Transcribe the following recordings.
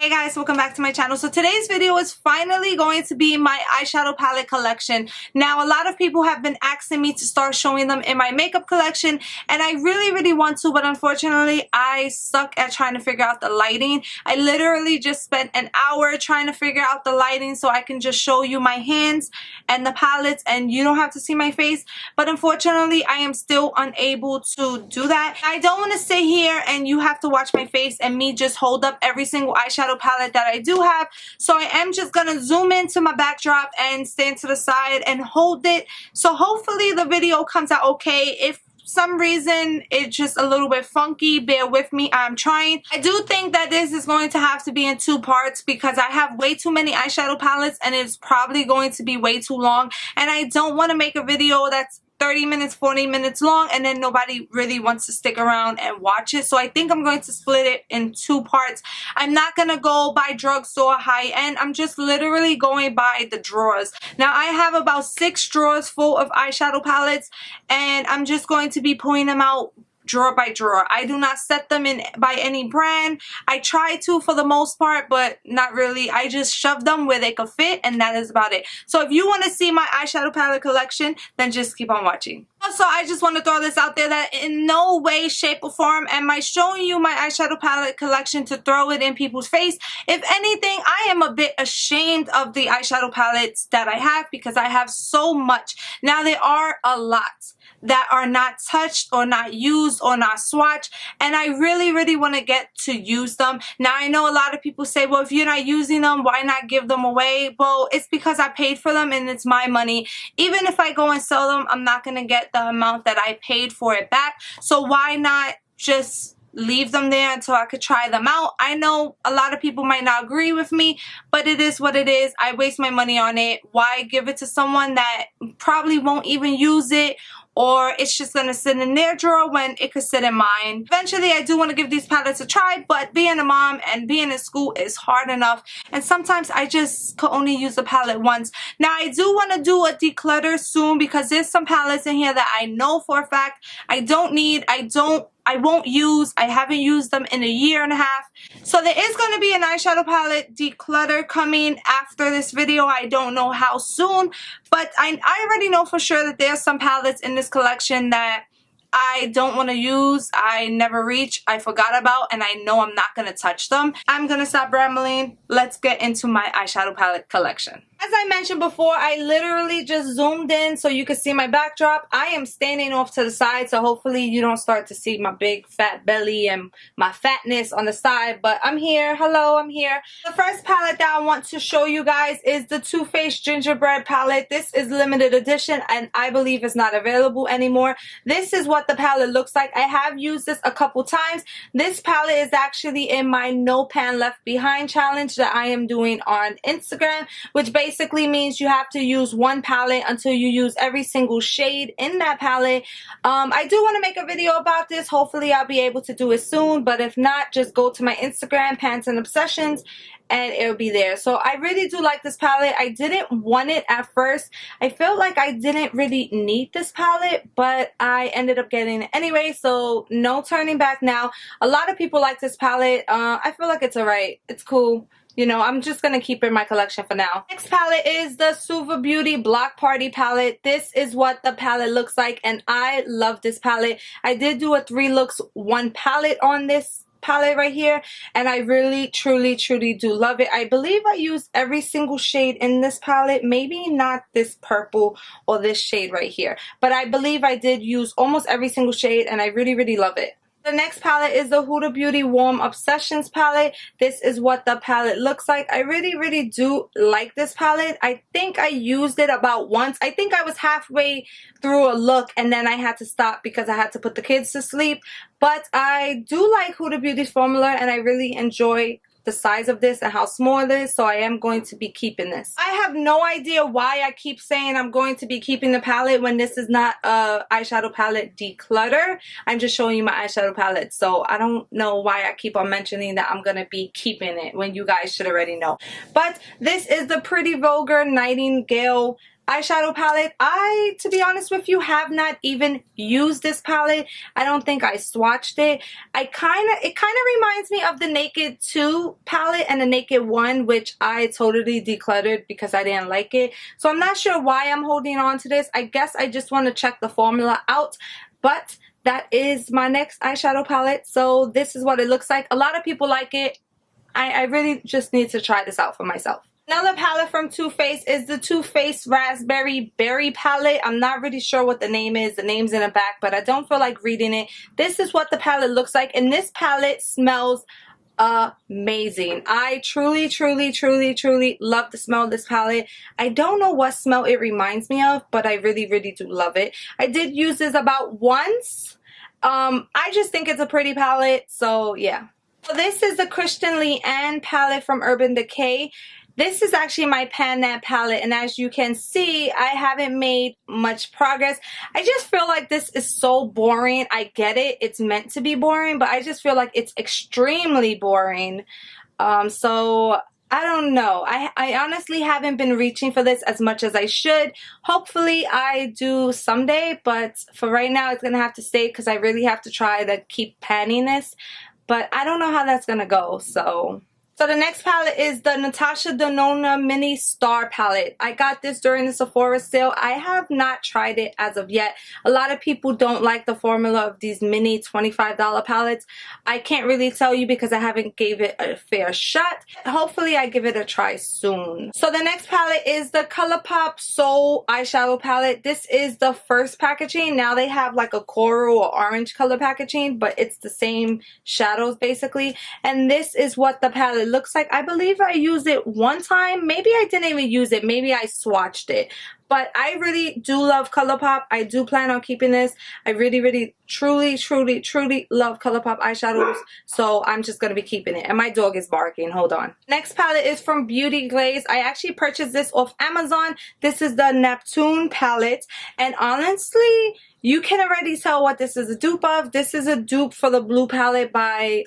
Hey guys, welcome back to my channel. So today's video is finally going to be my eyeshadow palette collection. Now a lot of people have been asking me to start showing them in my makeup collection, and I really want to, but unfortunately I suck at trying to figure out the lighting. I literally just spent an hour trying to figure out the lighting so I can just show you my hands and the palettes and you don't have to see my face, but unfortunately I am still unable to do that. I don't want to sit here and you have to watch my face and me just hold up every single eyeshadow palette that I do have, so I am just gonna zoom into my backdrop and stand to the side and hold it. So hopefully the video comes out okay. If some reason it's just a little bit funky, bear with me, I'm trying. I do think that this is going to have to be in 2 parts because I have way too many eyeshadow palettes and it's probably going to be way too long, and I don't want to make a video that's 30 minutes, 40 minutes long and then nobody really wants to stick around and watch it. So I think I'm going to split it in 2 parts. I'm not going to go by Drugstore, Highend. I'm just literally going by the drawers. Now I have about 6 drawers full of eyeshadow palettes and I'm just going to be pulling them out drawer by drawer. I do not set them in by any brand. I try to for the most part, but not really. I just shove them where they could fit and that is about it. So if you want to see my eyeshadow palette collection, then just keep on watching. Also, I just want to throw this out there that in no way, shape, or form am I showing you my eyeshadow palette collection to throw it in people's face. If anything, I am a bit ashamed of the eyeshadow palettes that I have because I have so much. Now there are a lot that are not touched or not used or not swatched, and I really want to get to use them. Now I know a lot of people say, well, if you're not using them, why not give them away? Well, it's because I paid for them and it's my money. Even if I go and sell them, I'm not going to get the amount that I paid for it back, so why not just leave them there until I could try them out? I know a lot of people might not agree with me, but it is what it is. I waste my money on it. Why give it to someone that probably won't even use it, or it's just going to sit in their drawer when it could sit in mine? Eventually, I do want to give these palettes a try, but being a mom and being in school is hard enough, and sometimes I just could only use a palette once. Now, I do want to do a declutter soon because there's some palettes in here that I know for a fact I don't need, I won't use. I haven't used them in a year and a half. So there is going to be an eyeshadow palette declutter coming after this video. I don't know how soon, but I already know for sure that there's some palettes in this collection that I don't want to use, I never reach, I forgot about, and I know I'm not going to touch them. I'm going to stop rambling. Let's get into my eyeshadow palette collection. As I mentioned before, I literally just zoomed in so you can see my backdrop. I am standing off to the side, so hopefully you don't start to see my big fat belly and my fatness on the side, but I'm here. Hello, I'm here. The first palette that I want to show you guys is the Faced Gingerbread palette. This is limited edition and I believe it's not available anymore. This is what the palette looks like. I have used this a couple times. This palette is actually in my No Pan Left Behind challenge that I am doing on Instagram, which basically means you have to use one palette until you use every single shade in that palette. I do want to make a video about this. Hopefully I'll be able to do it soon, but if not, just go to my Instagram, Pants and Obsessions, and it'll be there. So I really do like this palette. I didn't want it at first. I felt like I didn't really need this palette, but I ended up getting it anyway, so no turning back now. A lot of people like this palette. I feel like it's alright. It's cool. You know, I'm just going to keep it in my collection for now. Next palette is the Suva Beauty Block Party palette. This is what the palette looks like, and I love this palette. I did do a 3 looks 1 palette on this palette right here, and I really truly do love it. I believe I used every single shade in this palette, maybe not this purple or this shade right here, but I believe I did use almost every single shade, and I really love it. The next palette is the Huda Beauty Warm Obsessions palette. This is what the palette looks like. I really do like this palette. I think I used it about once. I think I was halfway through a look and then I had to stop because I had to put the kids to sleep. But I do like Huda Beauty's formula and I really enjoy the size of this and how small it is, so I am going to be keeping this. I have no idea why I keep saying I'm going to be keeping the palette when this is not a eyeshadow palette declutter. I'm just showing you my eyeshadow palette, so I don't know why I keep on mentioning that I'm gonna be keeping it when you guys should already know. But this is the Pretty Vulgar Nightingale eyeshadow palette. I, to be honest with you, have not even used this palette. I don't think I swatched it. It kind of reminds me of the Naked 2 palette and the Naked 1, which I totally decluttered because I didn't like it. So I'm not sure why I'm holding on to this. I guess I just want to check the formula out. But that is my next eyeshadow palette. So this is what it looks like. A lot of people like it. I really just need to try this out for myself. Another palette from Too Faced is the Too Faced Raspberry Berry palette. I'm not really sure what the name is. The name's in the back, but I don't feel like reading it. This is what the palette looks like, and this palette smells amazing. I truly love the smell of this palette. I don't know what smell it reminds me of, but I really do love it. I did use this about once. I just think it's a pretty palette, so yeah. So this is the Kristen Leanne palette from Urban Decay. This is actually my Pan That palette, and as you can see, I haven't made much progress. I just feel like this is so boring. I get it. It's meant to be boring, but I just feel like it's extremely boring. So I don't know. I honestly haven't been reaching for this as much as I should. Hopefully I do someday, but for right now it's going to have to stay because I really have to try to keep panning this. But I don't know how that's going to go, so the next palette is the Natasha Denona Mini Star palette. I got this during the Sephora sale. I have not tried it as of yet. A lot of people don't like the formula of these mini $25 palettes. I can't really tell you because I haven't gave it a fair shot. Hopefully I give it a try soon. So the next palette is the Colourpop Sol eyeshadow palette. This is the first packaging. Now they have like a coral or orange color packaging, but it's the same shadows basically. And this is what the palette looks like. I believe I used it one time. Maybe I didn't even use it. Maybe I swatched it. But I really do love Colourpop. I do plan on keeping this. I really, truly love Colourpop eyeshadows. So I'm just going to be keeping it. And my dog is barking. Hold on. Next palette is from Beauty Glazed. I actually purchased this off Amazon. This is the Neptune palette. And honestly, you can already tell what this is a dupe of. This is a dupe for the blue palette by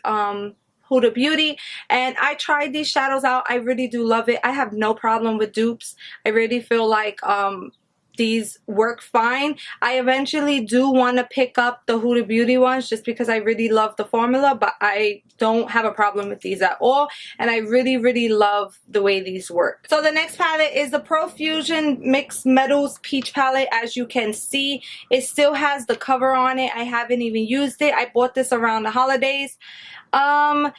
Huda Beauty, and I tried these shadows out. I really do love it. I have no problem with dupes. I really feel like these work fine. I eventually do want to pick up the Huda Beauty ones just because I really love the formula, but I don't have a problem with these at all, and I really love the way these work. So the next palette is the Profusion Mixed Metals Peach palette. As you can see, it still has the cover on it. I haven't even used it. I bought this around the holidays. I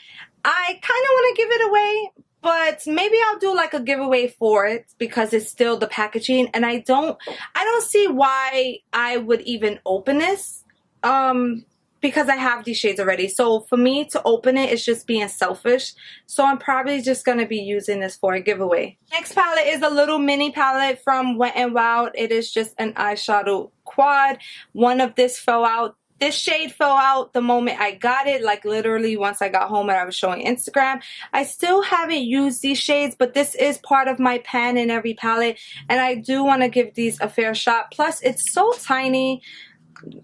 kind of want to give it away, but maybe I'll do like a giveaway for it because it's still the packaging, and I don't see why I would even open this because I have these shades already. So for me to open it is just being selfish. So I'm probably just going to be using this for a giveaway. Next palette is a little mini palette from Wet n Wild. It is just an eyeshadow quad. One of this fell out. This shade fell out the moment I got it, like literally once I got home and I was showing Instagram. I still haven't used these shades, but this is part of my Pan in Every palette, and I do want to give these a fair shot. Plus, it's so tiny.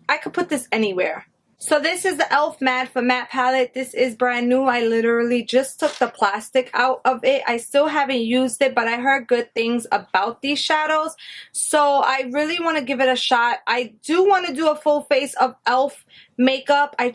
I could put this anywhere. So this is the e.l.f. Matte for Matte palette. This is brand new. I literally just took the plastic out of it. I still haven't used it, but I heard good things about these shadows. So I really want to give it a shot. I do want to do a full face of e.l.f. makeup. I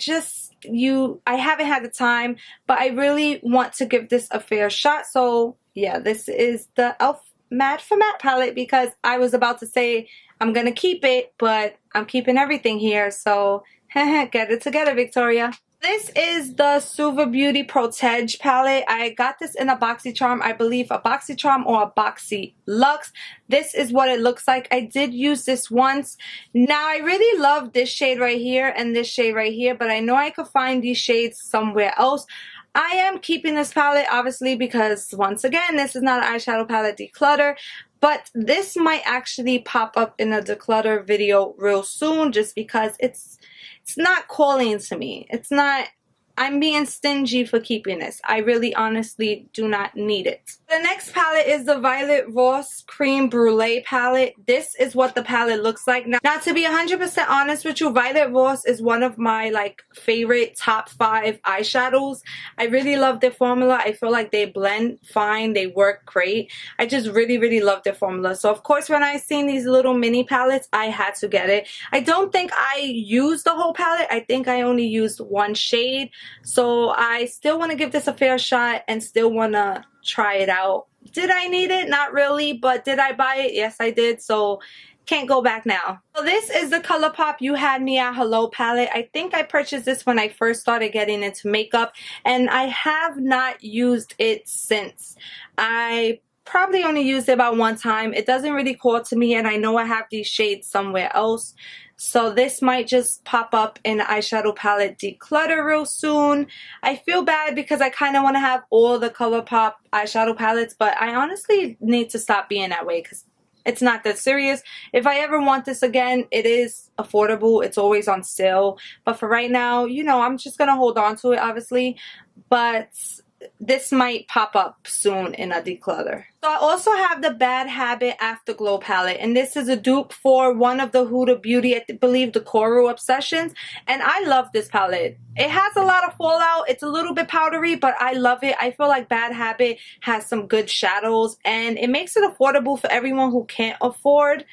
haven't had the time, but I really want to give this a fair shot. So yeah, this is the e.l.f. Matte for Matte palette because I was about to say I'm going to keep it, but I'm keeping everything here. So get it together, Victoria. This is the Suva Beauty Protege palette. I got this in a BoxyCharm, I believe a BoxyCharm or a Boxy Luxe. This is what it looks like. I did use this once. Now, I really love this shade right here and this shade right here, but I know I could find these shades somewhere else. I am keeping this palette, obviously, because once again, this is not an eyeshadow palette declutter. But this might actually pop up in a declutter video real soon just because it's not calling to me. It's not I'm being stingy for keeping this. I really honestly do not need it. The next palette is the Violet Voss Creme Brûlée palette. This is what the palette looks like. Now to be 100% honest with you, Violet Voss is one of my like favorite top 5 eyeshadows. I really love their formula. I feel like they blend fine. They work great. I just really love their formula. So of course when I seen these little mini palettes, I had to get it. I don't think I used the whole palette. I think I only used one shade. So I still want to give this a fair shot and still want to try it out. Did I need it? Not really. But did I buy it? Yes, I did. So can't go back now. So this is the Colourpop You Had Me at Hello palette. I think I purchased this when I first started getting into makeup, and I have not used it since. I probably only used it about one time. It doesn't really call to me, and I know I have these shades somewhere else. So this might just pop up in the eyeshadow palette declutter real soon. I feel bad because I kind of want to have all the Colourpop eyeshadow palettes, but I honestly need to stop being that way because it's not that serious. If I ever want this again, it is affordable. It's always on sale. But for right now, you know, I'm just going to hold on to it, obviously. But this might pop up soon in a declutter. So I also have the Bad Habit Afterglow palette, and this is a dupe for one of the Huda Beauty, I believe the Coral Obsessions, and I love this palette. It has a lot of fallout. It's a little bit powdery, but I love it. I feel like Bad Habit has some good shadows, and it makes it affordable for everyone who can't afford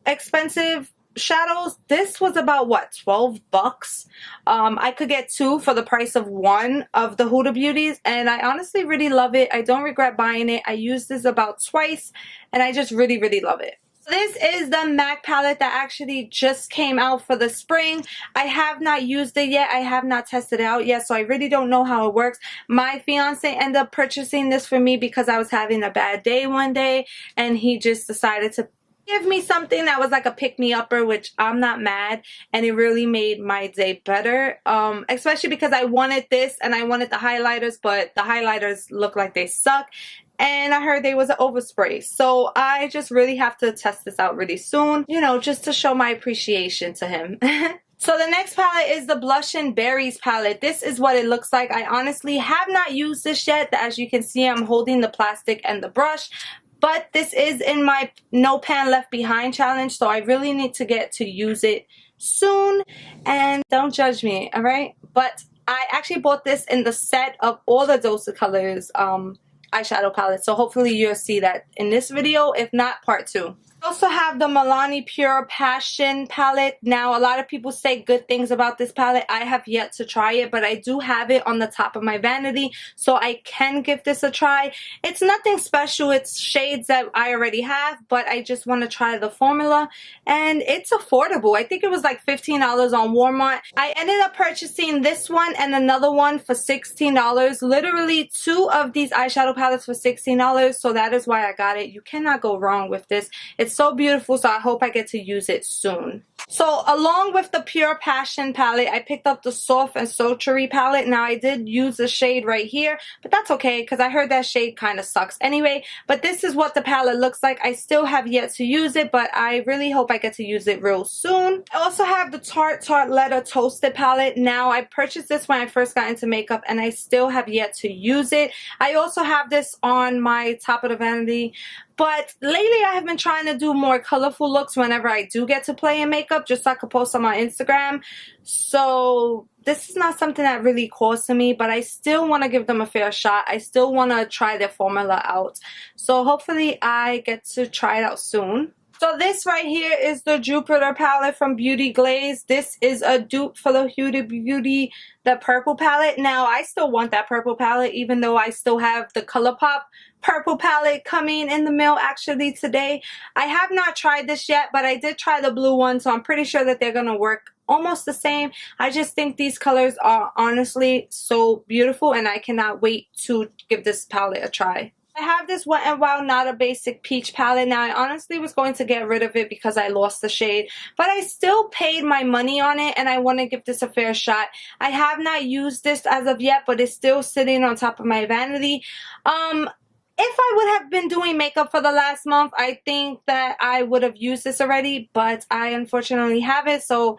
expensive shadows. This was about what, 12 bucks. I could get 2 for the price of 1 of the Huda Beauties, and I honestly really love it. I don't regret buying it. I used this about twice and I just really love it. This is the MAC palette that actually just came out for the spring. I have not used it yet. I have not tested it out yet, so I really don't know how it works. My fiance ended up purchasing this for me because I was having a bad day one day, and he just decided to give me something that was like a pick-me-upper, which I'm not mad, and it really made my day better, especially because I wanted this and I wanted the highlighters, but the highlighters look like they suck, and I heard they was an overspray, so I just really have to test this out really soon, you know, just to show my appreciation to him. So the next palette is the Blush and Berries palette. This is what it looks like. I honestly have not used this yet. As you can see, I'm holding the plastic and the brush, but this is in my No Pan Left Behind challenge, so I really need to get to use it soon. And don't judge me, alright? But I actually bought this in the set of all the Dose of Colors eyeshadow palettes, so hopefully you'll see that in this video, if not part 2. I also have the Milani Pure Passion palette. Now, a lot of people say good things about this palette. I have yet to try it, but I do have it on the top of my vanity, so I can give this a try. It's nothing special. It's shades that I already have, but I just want to try the formula, and it's affordable. I think it was like $15 on Walmart. I ended up purchasing this one and another one for $16. Literally 2 of these eyeshadow palettes for $16, so that is why I got it. You cannot go wrong with this. It's so beautiful, so I hope I get to use it soon. So along with the Pure Passion palette, I picked up the Soft and Sultry palette. Now I did use the shade right here, but that's okay because I heard that shade kind of sucks anyway. But this is what the palette looks like. I still have yet to use it, but I really hope I get to use it real soon. I also have the Tarte Letter Toasted palette. Now I purchased this when I first got into makeup, and I still have yet to use it. I also have this on my top of the vanity, but lately I have been trying to do more colorful looks whenever I do get to play in makeup, just so I could post on my Instagram. So this is not something that really calls to me, but I still want to give them a fair shot. I still want to try their formula out. So hopefully I get to try it out soon. So this right here is the Jupiter palette from Beauty Glazed. This is a dupe for the Huda Beauty, the purple palette. Now, I still want that purple palette, even though I still have the Colourpop purple palette coming in the mail actually today. I have not tried this yet, but I did try the blue one, so I'm pretty sure that they're going to work almost the same. I just think these colors are honestly so beautiful, and I cannot wait to give this palette a try. I have this Wet n Wild Not a Basic Peach palette. Now, I honestly was going to get rid of it because I lost the shade, but I still paid my money on it, and I want to give this a fair shot. I have not used this as of yet, but it's still sitting on top of my vanity. If I would have been doing makeup for the last month, I think that I would have used this already, but I unfortunately haven't, so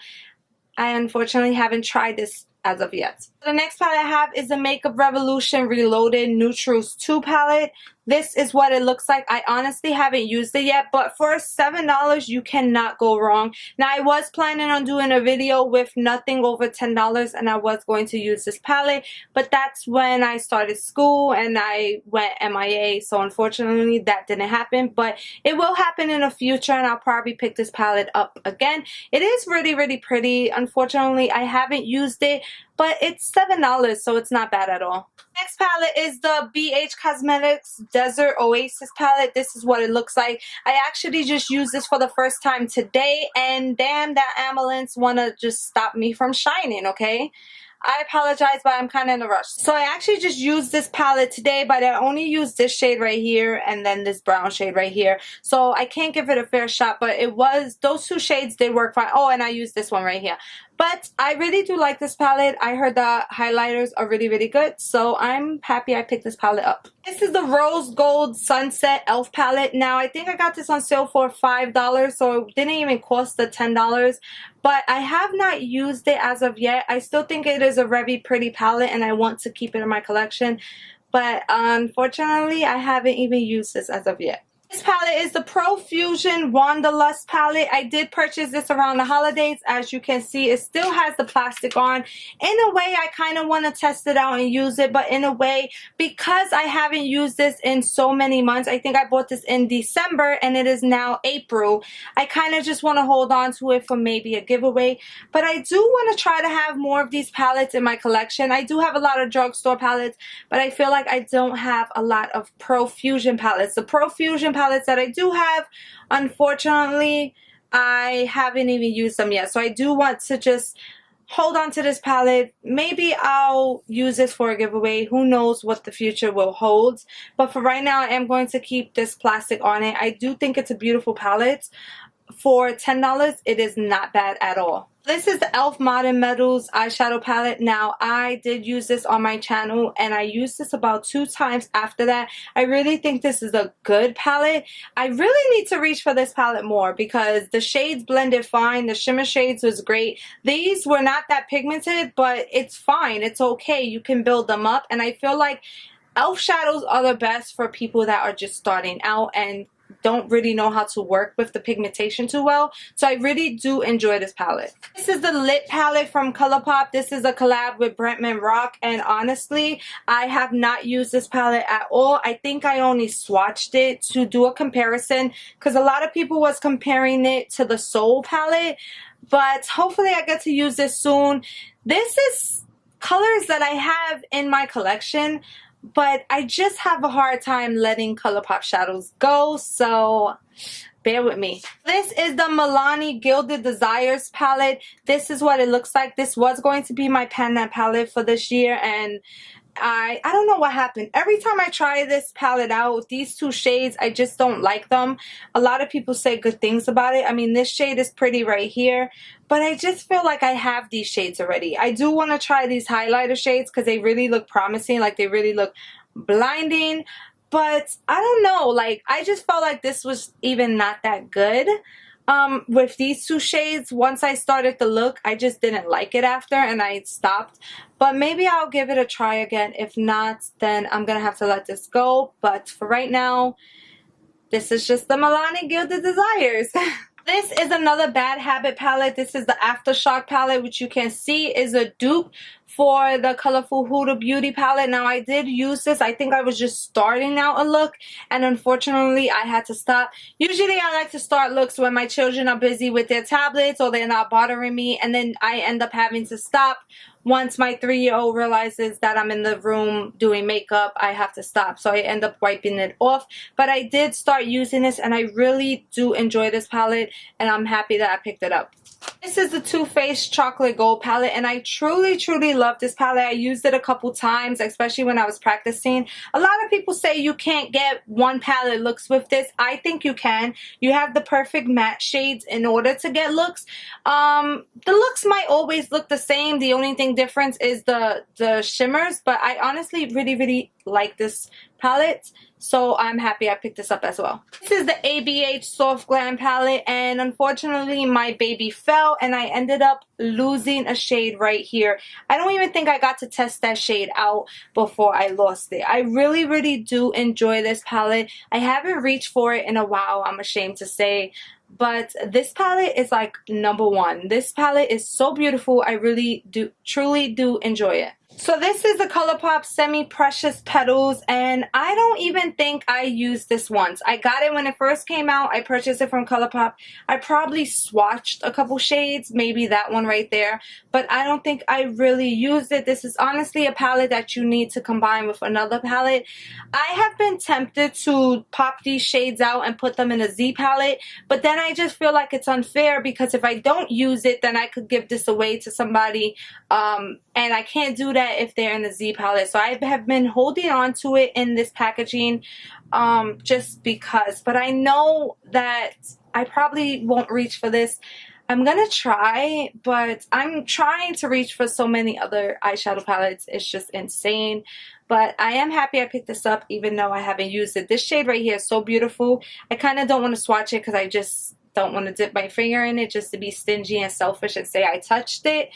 I unfortunately haven't tried this as of yet. The next palette I have is the Makeup Revolution Reloaded Neutrals 2 palette. This is what it looks like. I honestly haven't used it yet, but for $7, you cannot go wrong. Now, I was planning on doing a video with nothing over $10, and I was going to use this palette, but that's when I started school and I went MIA, so unfortunately that didn't happen, but it will happen in the future, and I'll probably pick this palette up again. It is really, really pretty. Unfortunately, I haven't used it, but it's $7, so it's not bad at all. Next palette is the BH Cosmetics Desert Oasis palette. This is what it looks like. I actually just used this for the first time today, and damn, that ambulance wanna just stop me from shining, okay? I apologize, but I'm kind of in a rush. So I actually just used this palette today, but I only used this shade right here and then this brown shade right here. So I can't give it a fair shot, but it was, those two shades did work fine. Oh, and I used this one right here. But I really do like this palette. I heard the highlighters are really, really good. So I'm happy I picked this palette up. This is the Rose Gold Sunset e.l.f. palette. Now, I think I got this on sale for $5, so it didn't even cost the $10. But I have not used it as of yet. I still think it is a very pretty palette, and I want to keep it in my collection. But unfortunately, I haven't even used this as of yet. This palette is the Profusion Wanderlust palette. I did purchase this around the holidays. As you can see, it still has the plastic on. In a way, I kind of want to test it out and use it, but in a way, because I haven't used this in so many months, I think I bought this in December and it is now April. I kind of just want to hold on to it for maybe a giveaway, but I do want to try to have more of these palettes in my collection. I do have a lot of drugstore palettes, but I feel like I don't have a lot of Profusion palettes. The Profusion palettes that I do have, unfortunately, I haven't even used them yet. So I do want to just hold on to this palette. Maybe I'll use this for a giveaway. Who knows what the future will hold. But for right now, I am going to keep this plastic on it. I do think it's a beautiful palette. For $10, it is not bad at all. This is the e.l.f. Modern Metals eyeshadow palette. Now, I did use this on my channel, and I used this about 2 times after that. I really think this is a good palette. I really need to reach for this palette more because the shades blended fine. The shimmer shades was great. These were not that pigmented, but it's fine. It's okay. You can build them up, and I feel like e.l.f. shadows are the best for people that are just starting out and don't really know how to work with the pigmentation too well. So I really do enjoy this palette. This is the Lit palette from Colourpop. This is a collab with Brentman Rock, and honestly, I have not used this palette at all. I think I only swatched it to do a comparison because a lot of people was comparing it to the Sol palette, but hopefully I get to use this soon. This is colors that I have in my collection, but I just have a hard time letting Colourpop shadows go, so bear with me. This is the Milani Gilded Desires palette. This is what it looks like. This was going to be my Pan palette for this year, and I don't know what happened. Every time I try this palette out, these two shades, I just don't like them. A lot of people say good things about it. I mean, this shade is pretty right here, but I just feel like I have these shades already. I do want to try these highlighter shades because they really look promising, like they really look blinding, but I don't know, like I just felt like this was even not that good. With these two shades, once I started the look, I just didn't like it after and I stopped. But maybe I'll give it a try again. If not, then I'm gonna have to let this go. But for right now, this is just the Milani Gilded Desires. This is another Bad Habit palette. This is the Aftershock palette, which you can see is a dupe for the colorful Huda Beauty palette. Now, I did use this. I think I was just starting out a look, and unfortunately, I had to stop. Usually, I like to start looks when my children are busy with their tablets or they're not bothering me, and then I end up having to stop. Once my 3-year-old realizes that I'm in the room doing makeup, I have to stop. So I end up wiping it off. But I did start using this, and I really do enjoy this palette, and I'm happy that I picked it up. This is the Too Faced Chocolate Gold palette, and I truly, truly love this palette. I used it a couple times, especially when I was practicing. A lot of people say you can't get one palette looks with this. I think you can. You have the perfect matte shades in order to get looks. The looks might always look the same. The only thing difference is the shimmers, but I honestly really, really like this palette. So I'm happy I picked this up as well. This is the ABH Soft Glam palette, and unfortunately my baby fell and I ended up losing a shade right here. I don't even think I got to test that shade out before I lost it. I really do enjoy this palette. I haven't reached for it in a while, I'm ashamed to say. But this palette is like #1. This palette is so beautiful. I truly do enjoy it. So this is the Colourpop Semi Precious Petals, and I don't even think I used this once. I got it when it first came out. I purchased it from Colourpop. I probably swatched a couple shades, maybe that one right there, but I don't think I really used it. This is honestly a palette that you need to combine with another palette. I have been tempted to pop these shades out and put them in a Z palette, but then I just feel like it's unfair because if I don't use it, then I could give this away to somebody, and I can't do that if they're in the Z palette. So I have been holding on to it in this packaging just because, but I know that I probably won't reach for this. I'm gonna try, but I'm trying to reach for so many other eyeshadow palettes. It's just insane. But I am happy I picked this up even though I haven't used it. This shade right here is so beautiful. I kind of don't want to swatch it because I just don't want to dip my finger in it just to be stingy and selfish and say I touched it.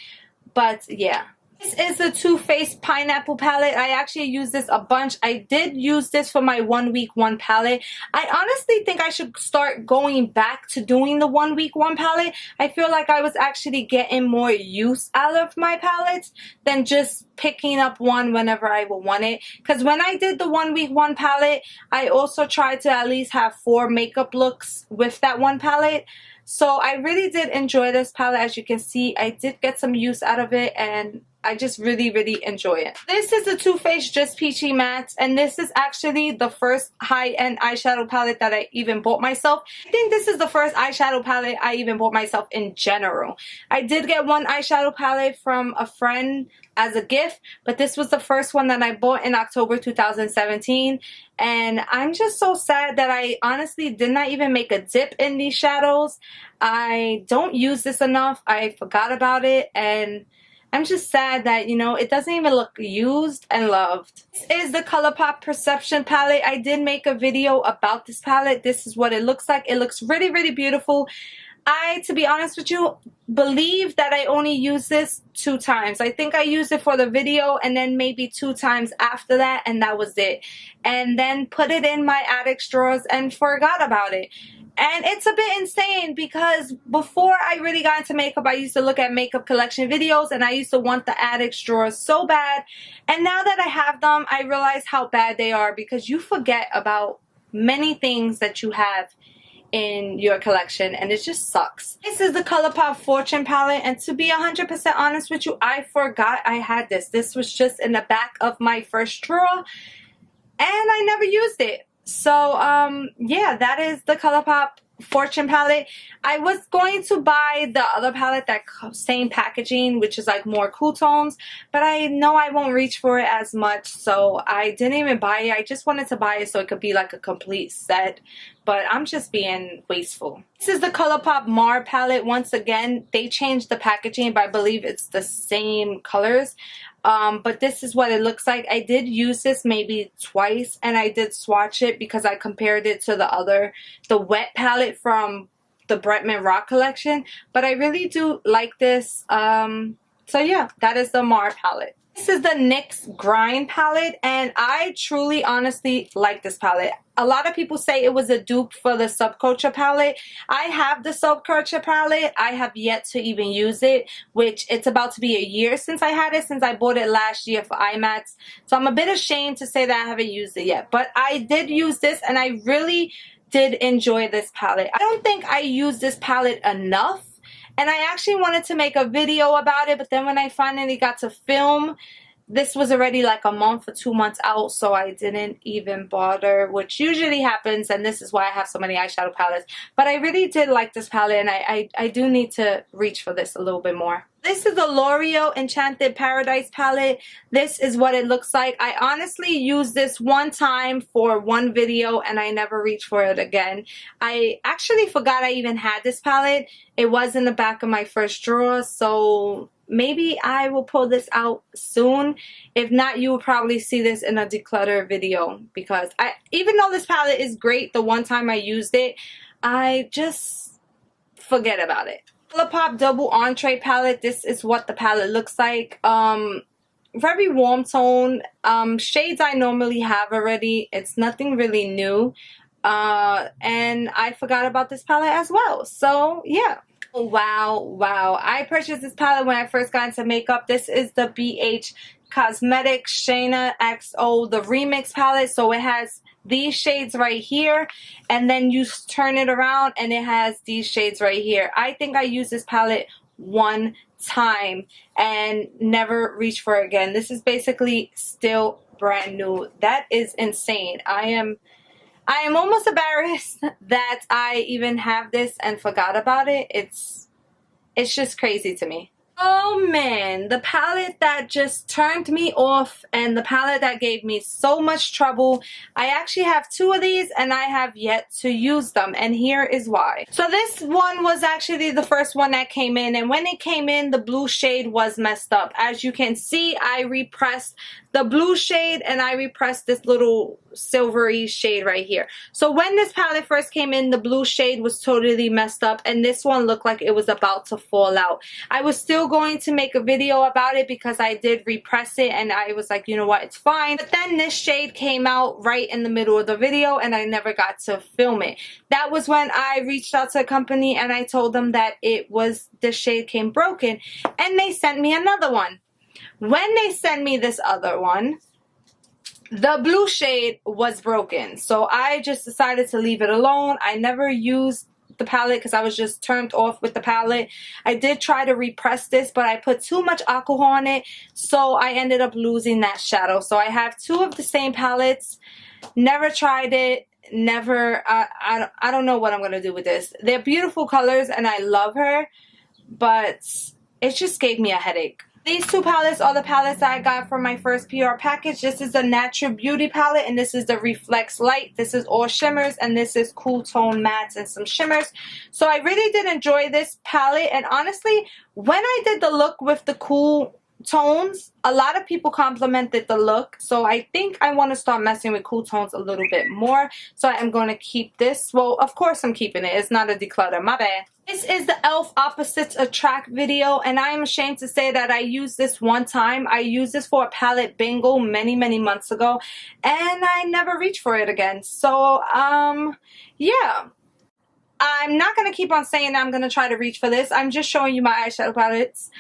But yeah. This is the Too Faced Pineapple palette. I actually used this a bunch. I did use this for my 1 week 1 palette. I honestly think I should start going back to doing the 1 week 1 palette. I feel like I was actually getting more use out of my palettes than just picking up one whenever I would want it. Because when I did the 1 week 1 palette, I also tried to at least have 4 makeup looks with that one palette. So I really did enjoy this palette. As you can see, I did get some use out of it and I just really enjoy it. This is the Too Faced Just Peachy Matte, and this is actually the first high-end eyeshadow palette that I even bought myself. I think this is the first eyeshadow palette I even bought myself in general. I did get one eyeshadow palette from a friend as a gift, but this was the first one that I bought in October 2017, and I'm just so sad that I honestly did not even make a dip in these shadows. I don't use this enough. I forgot about it, and I'm just sad that, you know, it doesn't even look used and loved. This is the Colourpop Perception palette. I did make a video about this palette. This is what it looks like. It looks really beautiful. I, to be honest with you, believe that I only used this 2 times. I think I used it for the video and then maybe 2 times after that, and that was it. And then put it in my attic drawers and forgot about it. And it's a bit insane because before I really got into makeup, I used to look at makeup collection videos and I used to want the attic drawers so bad. And now that I have them, I realize how bad they are because you forget about many things that you have in your collection and it just sucks. This is the Colourpop Fortune palette, and to be 100% honest with you, I forgot I had this. This was just in the back of my first drawer and I never used it. So yeah, that is the Colourpop Fortune palette. I was going to buy the other palette, that same packaging, which is like more cool tones, but I know I won't reach for it as much, so I didn't even buy it. I just wanted to buy it so it could be like a complete set, but I'm just being wasteful. This is the Colourpop Mar palette. Once again, they changed the packaging, but I believe it's the same colors. But this is what it looks like. I did use this maybe twice and I did swatch it because I compared it to the wet palette from the Bretman Rock collection, but I really do like this. So yeah, that is the Mar palette. This is the NYX Grind palette, and I truly honestly like this palette. A lot of people say it was a dupe for the Subculture palette. I have the Subculture palette. I have yet to even use it, which it's about to be a year since I had it, since I bought it last year for IMAX. So I'm a bit ashamed to say that I haven't used it yet, but I did use this and I really did enjoy this palette. I don't think I used this palette enough. And I actually wanted to make a video about it, but then when I finally got to film, this was already like a month or 2 months out, so I didn't even bother, which usually happens, and this is why I have so many eyeshadow palettes. But I really did like this palette, and I do need to reach for this a little bit more. This is the L'Oreal Enchanted Paradise palette. This is what it looks like. I honestly used this one time for one video and I never reached for it again. I actually forgot I even had this palette. It was in the back of my first drawer, so maybe I will pull this out soon. If not, you will probably see this in a declutter video, because even though this palette is great, the one time I used it, I just forget about it. Colourpop Double Entree palette. This is what the palette looks like. Very warm tone. Shades I normally have already. It's nothing really new. And I forgot about this palette as well. So yeah. Wow. I purchased this palette when I first got into makeup. This is the BH Cosmetics Shayna XO, the Remix palette. So it has these shades right here, and then you turn it around and it has these shades right here. I think I used this palette one time and never reached for it again. This is basically still brand new. That is insane. I am almost embarrassed that I even have this and forgot about it. It's just crazy to me. Oh man, the palette that just turned me off and the palette that gave me so much trouble. I actually have two of these and I have yet to use them, and here is why. So this one was actually the first one that came in, and when it came in, the blue shade was messed up. As you can see, I repressed the blue shade and I repressed this little silvery shade right here. So when this palette first came in, the blue shade was totally messed up and this one looked like it was about to fall out. I was still going to make a video about it because I did repress it and I was like, you know what, it's fine. But then this shade came out right in the middle of the video and I never got to film it. That was when I reached out to a company and I told them that the shade came broken, and they sent me another one. When they sent me this other one, the blue shade was broken. So I just decided to leave it alone. I never used the palette because I was just turned off with the palette. I did try to repress this, but I put too much alcohol on it, so I ended up losing that shadow. So I have two of the same palettes. Never tried it. Never. I don't know what I'm going to do with this. They're beautiful colors and I love her, but it just gave me a headache. These two palettes are the palettes that I got from my first PR package. This is the Natural Beauty palette and this is the Reflex Light. This is all shimmers and this is cool tone mattes and some shimmers. So I really did enjoy this palette, and honestly, when I did the look with the cool tones, a lot of people complimented the look, so I think I want to start messing with cool tones a little bit more. So I'm going to keep this. Well, of course I'm keeping it. It's not a declutter, my bad. This is the e.l.f. Opposites Attract video, and I am ashamed to say that I used this one time. I used this for a palette bingo many months ago, and I never reached for it again. So yeah, I'm not going to keep on saying I'm going to try to reach for this. I'm just showing you my eyeshadow palettes.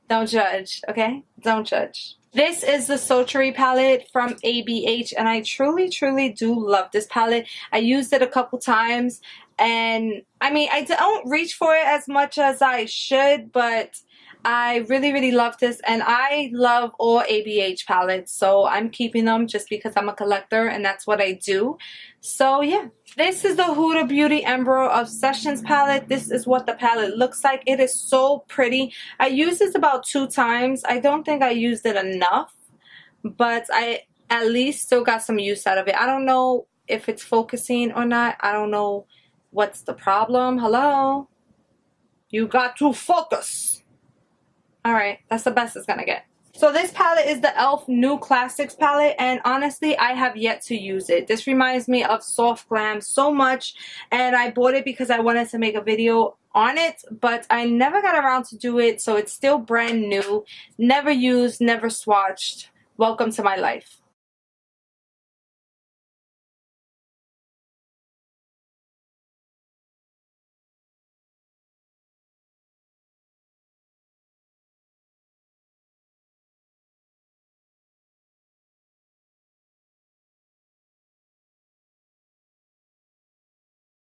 Don't judge, okay? Don't judge. This is the Sultry palette from ABH, and I truly do love this palette. I used it a couple times, and I mean, I don't reach for it as much as I should, but I really love this, and I love all ABH palettes, so I'm keeping them just because I'm a collector and that's what I do. So yeah. This is the Huda Beauty Ember Obsessions palette. This is what the palette looks like. It is so pretty. I used this about 2 times. I don't think I used it enough, but I at least still got some use out of it. I don't know if it's focusing or not. I don't know what's the problem. Hello? You got to focus. Alright, that's the best it's gonna get. So this palette is the e.l.f. New Classics palette, and honestly, I have yet to use it. This reminds me of Soft Glam so much, and I bought it because I wanted to make a video on it, but I never got around to do it, so it's still brand new. Never used, never swatched. Welcome to my life.